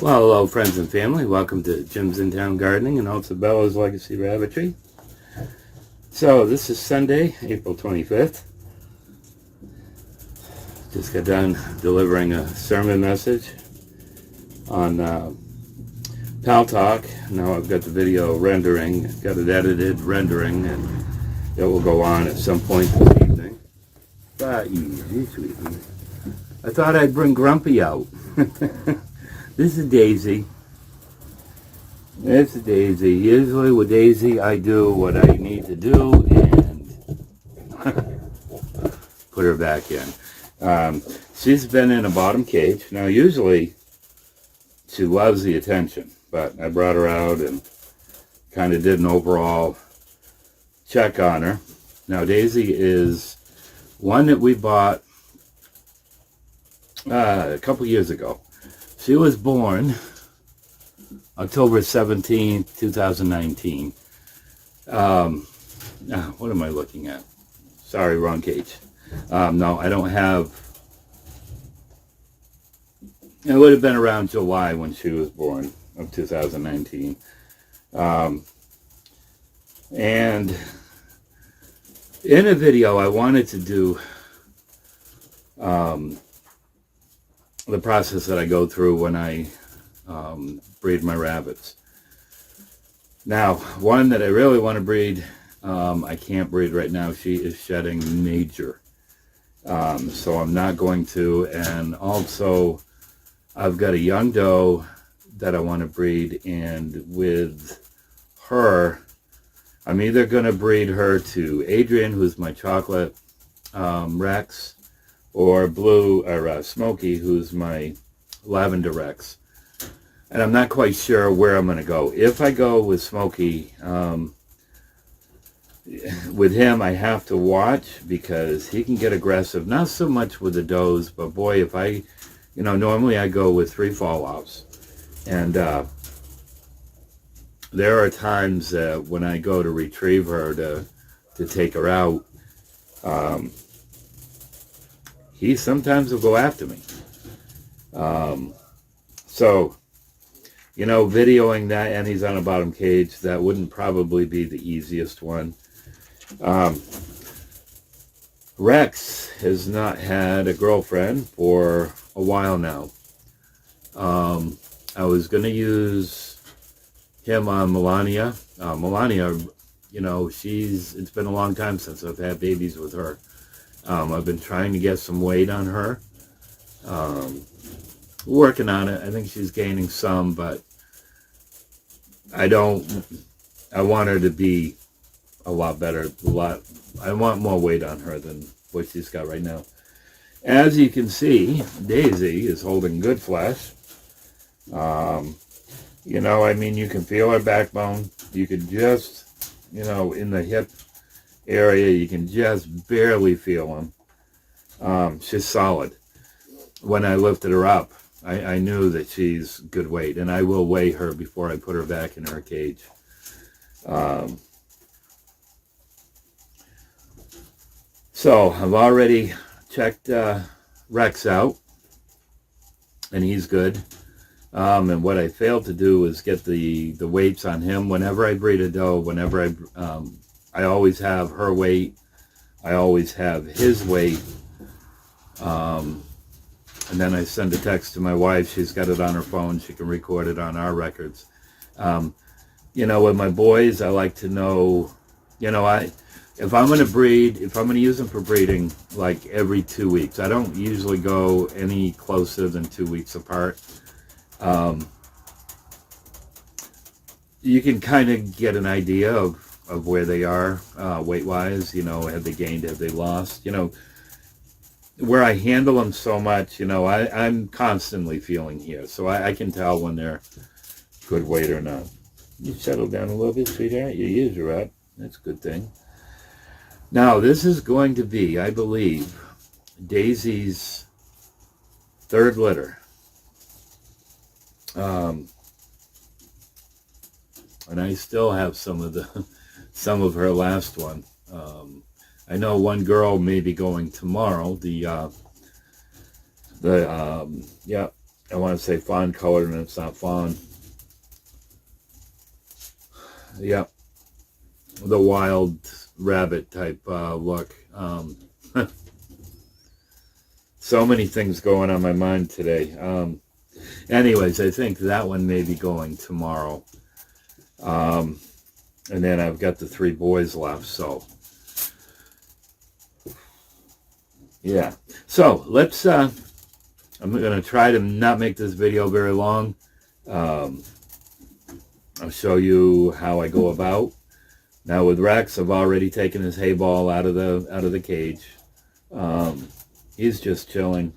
Well, hello friends and family. Welcome to Jim's In Town Gardening and also Bella's Legacy Rabbitry. So this is Sunday, April 25th. Just got done delivering a sermon message on Pal Talk. Now I've got the video rendering, got it edited, rendering, and it will go on at some point this evening. But easy, sweetie. I thought I'd bring Grumpy out. This is Daisy. It's Daisy. Usually with Daisy, I do what I need to do and put her back in. She's been in a bottom cage. Now, usually, she loves the attention, but I brought her out and kind of did an overall check on her. Now, Daisy is one that we bought a couple years ago. She was born October 17th, 2019. What am I looking at? Sorry, wrong cage. No, I don't have... It would have been around July when she was born of 2019. And in a video, I wanted to do... the process that I go through when I breed my rabbits. Now, one that I really want to breed, I can't breed right now. She is shedding major. So I'm not going to. And also, I've got a young doe that I want to breed. And with her, I'm either going to breed her to Adrian, who's my chocolate Rex, or Blue, or Smokey, who's my lavender Rex. And I'm not quite sure where I'm going to go. If I go with Smokey, with him I have to watch because he can get aggressive. Not so much with the does, but boy, if I, normally I go with 3 fall-offs. And there are times when I go to retrieve her to take her out, he sometimes will go after me. So, videoing that, and he's on a bottom cage, that wouldn't probably be the easiest one. Rex has not had a girlfriend for a while now. I was going to use him on Melania. Melania, it's been a long time since I've had babies with her. I've been trying to get some weight on her. Working on it. I think she's gaining some, but I want her to be a lot better. I want more weight on her than what she's got right now. As you can see, Daisy is holding good flesh. You can feel her backbone. You could just, in the hip area, you can just barely feel them. She's solid. When I lifted her up, I knew that she's good weight, and I will weigh her before I put her back in her cage. So I've already checked Rex out, and he's good. And what I failed to do is get the weights on him. Whenever I breed a doe, I always have her weight. I always have his weight. And then I send a text to my wife. She's got it on her phone. She can record it on our records. With my boys, I like to know, if I'm going to breed, if I'm going to use them for breeding, like every 2 weeks. I don't usually go any closer than 2 weeks apart. You can kind of get an idea of where they are weight-wise. Have they gained, have they lost? Where I handle them so much, I'm constantly feeling here. So I can tell when they're good weight or not. You settle down a little bit, sweetheart. Your ears are up. That's a good thing. Now, this is going to be, I believe, Daisy's 3rd litter. And I still have some of her last one. I know one girl may be going tomorrow. I want to say fawn colored, and it's not fawn. Yep, the wild rabbit type look. So many things going on my mind today. Anyways, I think that one may be going tomorrow. And then I've got the 3 boys left, so yeah. So let's I'm going to try to not make this video very long. I'll show you how I go about. Now with Rex, I've already taken his hay ball out of the cage. He's just chilling,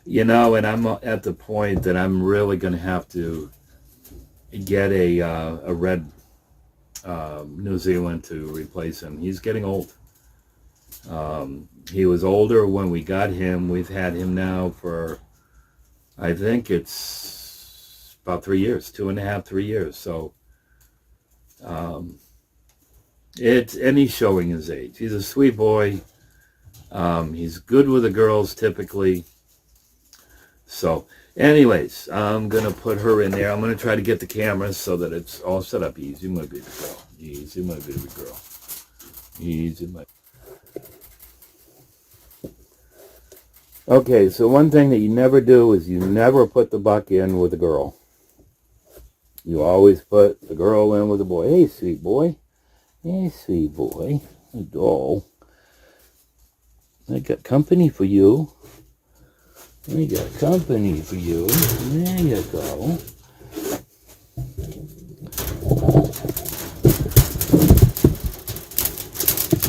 you know, and I'm at the point that I'm really going to have to get a red New Zealand to replace him. He's getting old. He was older when we got him. We've had him now for, I think it's about 3 years, 2.5, 3 years. So, and he's showing his age. He's a sweet boy. He's good with the girls typically. So, anyways, I'm going to put her in there. I'm going to try to get the camera so that it's all set up. Easy, my baby girl. Easy, my baby girl. Easy, my... Okay, so one thing that you never do is you never put the buck in with a girl. You always put the girl in with the boy. Hey, sweet boy. Hey, sweet boy. Hey, doll. I got company for you. I got company for you. There you go.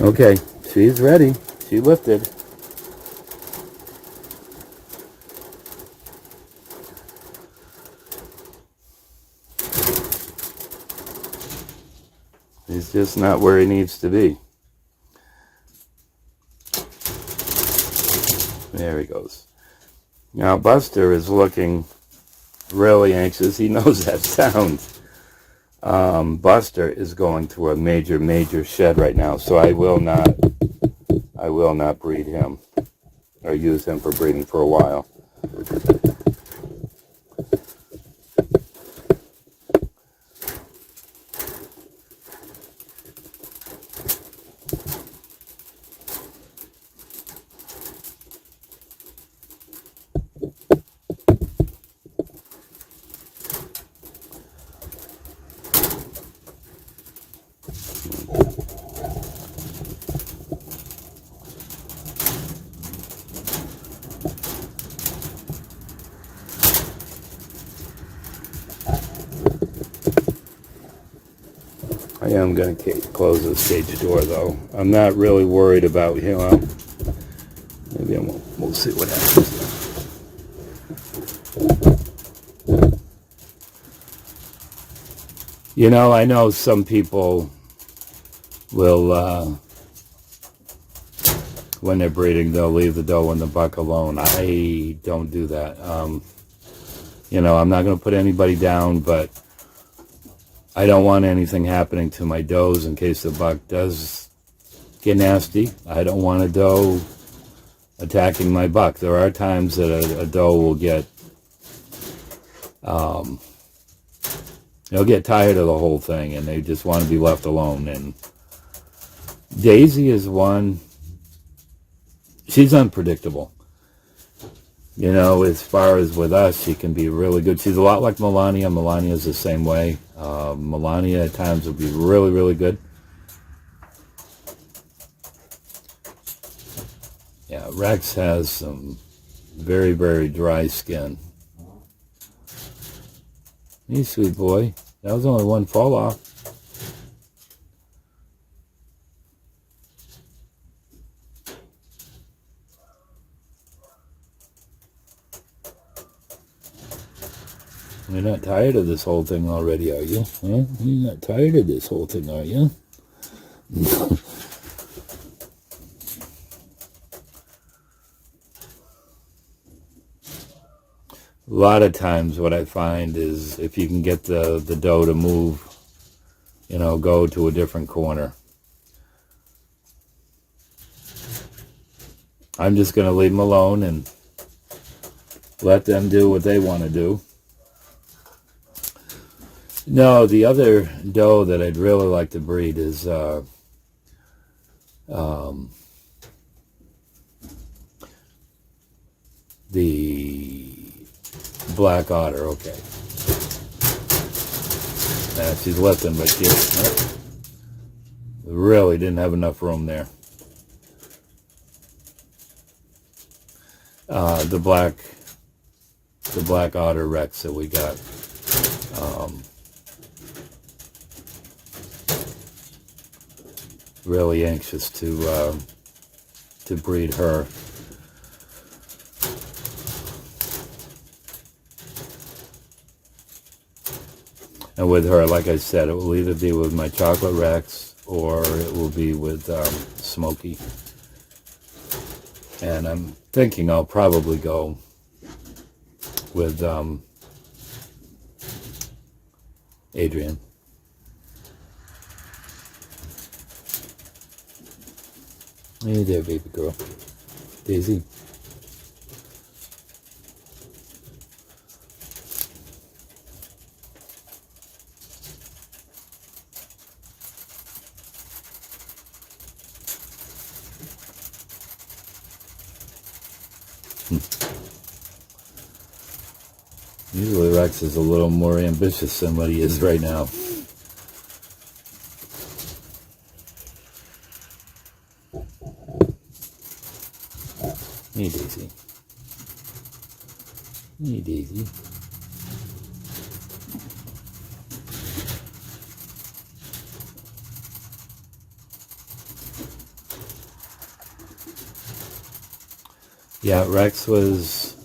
Okay, she's ready. She lifted. He's just not where he needs to be. There he goes. Now Buster is looking really anxious. He knows that sound. Buster is going through a major shed right now, so I will not breed him or use him for breeding for a while. I am going to close this cage door, though. I'm not really worried about him. Maybe we'll see what happens. You know, I know some people will, when they're breeding, they'll leave the doe and the buck alone. I don't do that. You know, I'm not going to put anybody down, but I don't want anything happening to my does in case the buck does get nasty. I don't want a doe attacking my buck. There are times that a doe will get, they'll get tired of the whole thing and they just want to be left alone. And Daisy is one, she's unpredictable. You know, as far as with us, she can be really good. She's a lot like Melania. Melania's the same way. Melania at times will be really good. Yeah, Rex has some very dry skin. Hey, sweet boy. That was only one fall off. You're not tired of this whole thing already, are you? Huh? You're not tired of this whole thing, are you? A lot of times what I find is if you can get the doe to move, you know, go to a different corner. I'm just going to leave him alone and let them do what they want to do. No, the other doe that I'd really like to breed is the black otter. Okay. She's lifting, but she really didn't have enough room there. The black otter Rex that we got. Really anxious to breed her. And with her, like I said, it will either be with my chocolate Rex or it will be with Smokey. And I'm thinking I'll probably go with Adrian. Hey there, baby girl. Daisy. Usually Rex is a little more ambitious than what he is right now. Hey, Daisy. Hey, Daisy. Yeah, Rex was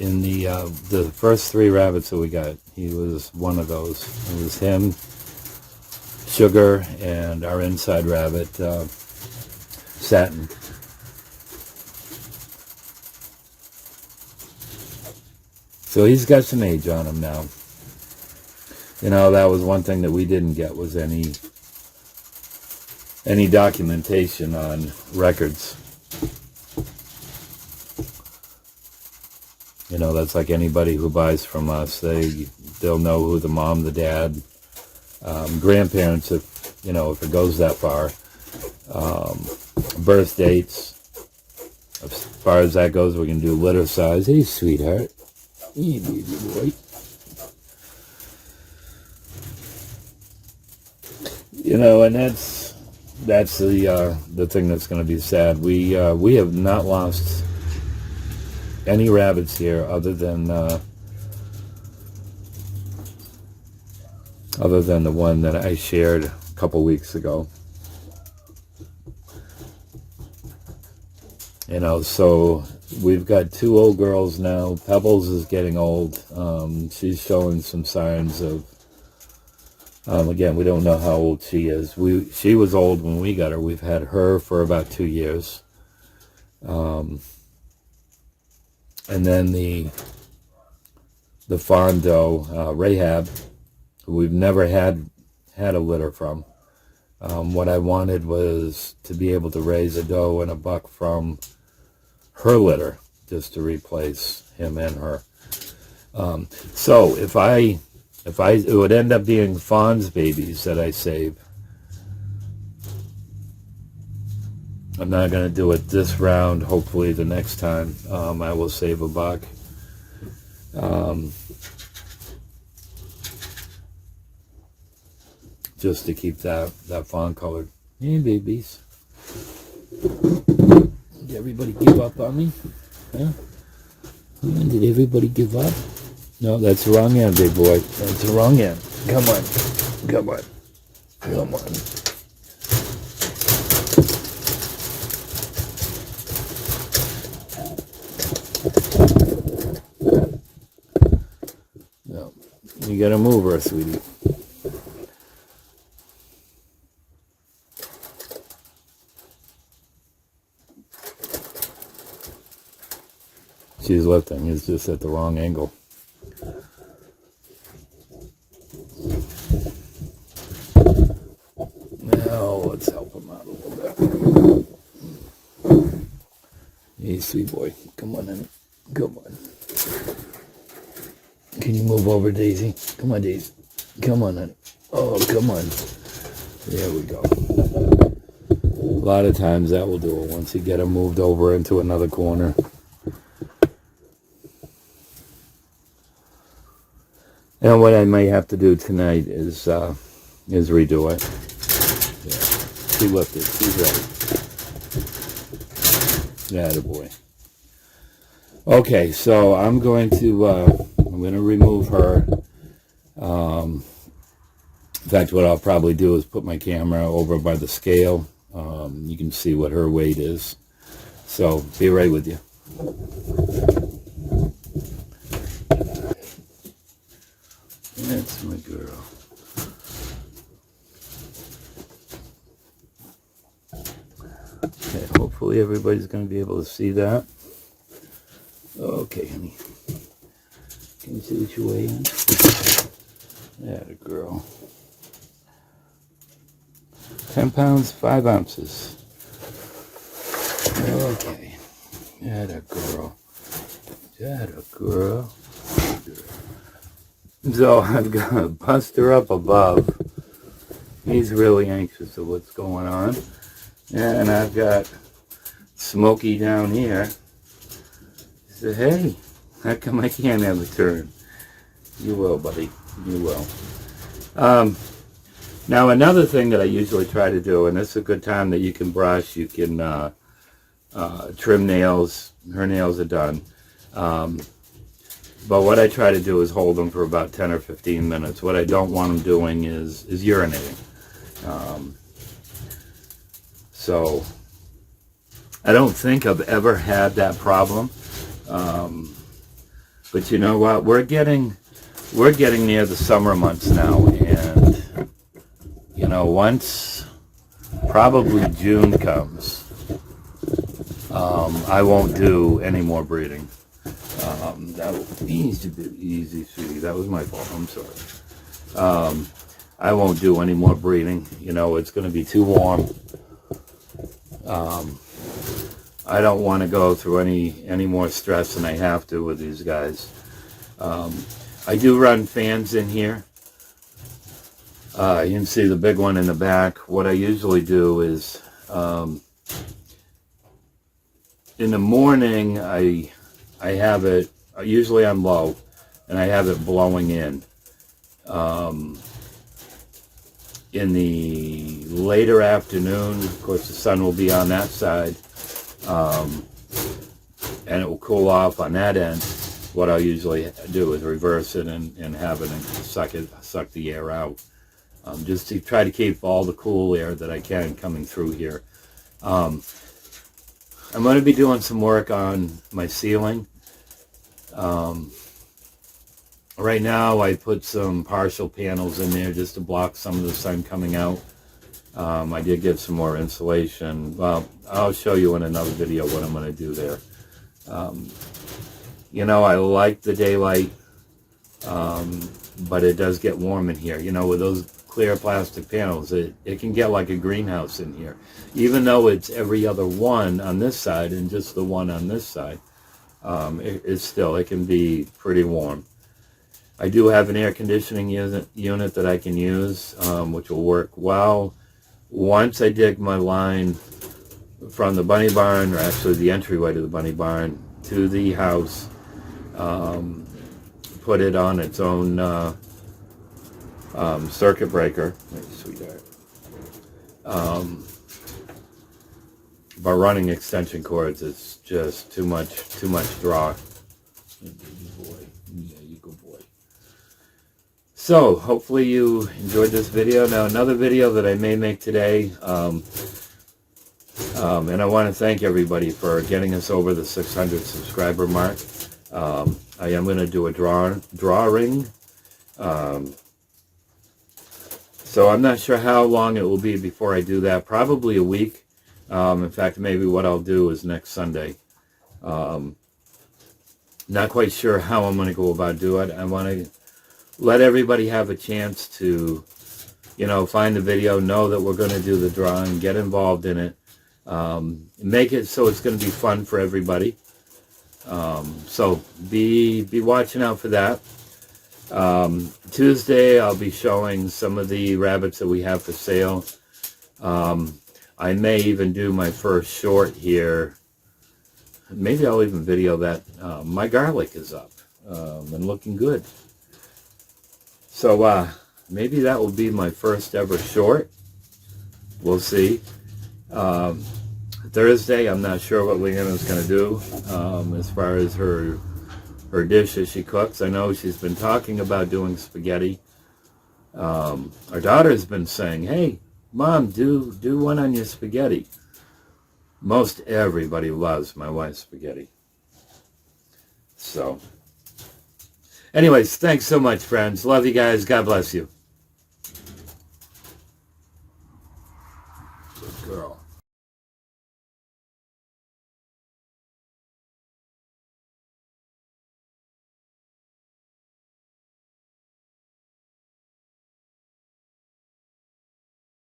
in the first 3 rabbits that we got. He was one of those. It was him, Sugar, and our inside rabbit, Satin. So he's got some age on him now. You know, that was one thing that we didn't get, was any documentation on records. You know, that's like anybody who buys from us. They'll know who the mom, the dad, grandparents, if it goes that far. Birth dates. As far as that goes, we can do litter size. Hey, sweetheart. Hey, baby boy. You know, and that's the thing that's going to be sad. We have not lost any rabbits here other than the one that I shared a couple weeks ago. You know, so we've got 2 old girls now. Pebbles is getting old. She's showing some signs of, again, we don't know how old she is. She was old when we got her. We've had her for about 2 years. And then the fawn doe, Rahab, who we've never had a litter from. What I wanted was to be able to raise a doe and a buck from her litter, just to replace him and her. So if it would end up being fawn's babies that I save. I'm not going to do it this round. Hopefully the next time I will save a buck. Just to keep that fawn colored. Hey, babies. Did everybody give up on me? Huh? Did everybody give up? No, that's the wrong end, big boy. That's the wrong end. Come on. Come on. Come on. No, you gotta move her, sweetie. She's lifting. It's just at the wrong angle. Now let's help him out a little bit. Hey, sweet boy. Come on in. Come on. Can you move over, Daisy? Come on, Daisy. Come on, honey. Oh, come on. There we go. A lot of times that will do it once you get them moved over into another corner. And what I might have to do tonight is redo it. Yeah. She lifted. She's ready. Attaboy. Okay, so I'm going to remove her. In fact, what I'll probably do is put my camera over by the scale. You can see what her weight is. So, be right with you. That's my girl. Okay, hopefully everybody's going to be able to see that. Okay, honey. Can you see what you weigh in? That girl. 10 pounds, 5 ounces. Okay. That girl. That girl. So I've got Buster up above. He's really anxious of what's going on. And I've got Smokey down here. He said, hey, how come I can't have a turn? You will, buddy. You will. Now another thing that I usually try to do, and this is a good time that you can brush, you can trim nails. Her nails are done. But what I try to do is hold them for about 10 or 15 minutes. What I don't want them doing is urinating. So I don't think I've ever had that problem. But you know what? We're getting near the summer months now, and you know, once probably June comes, I won't do any more breeding. That was easy, sweetie. That was my fault. I'm sorry. I won't do any more breeding. You know, it's going to be too warm. I don't want to go through any more stress than I have to with these guys. I do run fans in here. You can see the big one in the back. What I usually do is, in the morning, I have it, usually I'm low, and I have it blowing in. In the later afternoon, of course, the sun will be on that side, and it will cool off on that end. What I'll usually do is reverse it and have it and suck the air out. Just to try to keep all the cool air that I can coming through here. I'm going to be doing some work on my ceiling. Right now I put some partial panels in there just to block some of the sun coming out. I did get some more insulation. Well, I'll show you in another video what I'm going to do there. You know, I like the daylight, but it does get warm in here. You know, with those clear plastic panels, it can get like a greenhouse in here. Even though it's every other one on this side and just the one on this side, it can be pretty warm. I do have an air conditioning unit that I can use, which will work well. Once I dig my line from the bunny barn, or actually the entryway to the bunny barn, to the house, put it on its own circuit breaker. Hey, sweetheart. By running extension cords, it's just too much draw. Good boy. Yeah, you good boy. So, hopefully you enjoyed this video. Now, another video that I may make today, and I want to thank everybody for getting us over the 600 subscriber mark. I am going to do a drawing. So I'm not sure how long it will be before I do that. Probably a week. In fact, maybe what I'll do is next Sunday. Not quite sure how I'm going to go about doing it. I want to let everybody have a chance to, you know, find the video, know that we're going to do the drawing, get involved in it, make it so it's going to be fun for everybody. So be watching out for that. Tuesday I'll be showing some of the rabbits that we have for sale. I may even do my first short here. Maybe I'll even video that. My garlic is up and looking good. So maybe that will be my first ever short. We'll see. Thursday, I'm not sure what Leanna's going to do as far as her dishes she cooks. I know she's been talking about doing spaghetti. Our daughter's been saying, hey, Mom, do one on your spaghetti. Most everybody loves my wife's spaghetti. So, anyways, thanks so much, friends. Love you guys. God bless you.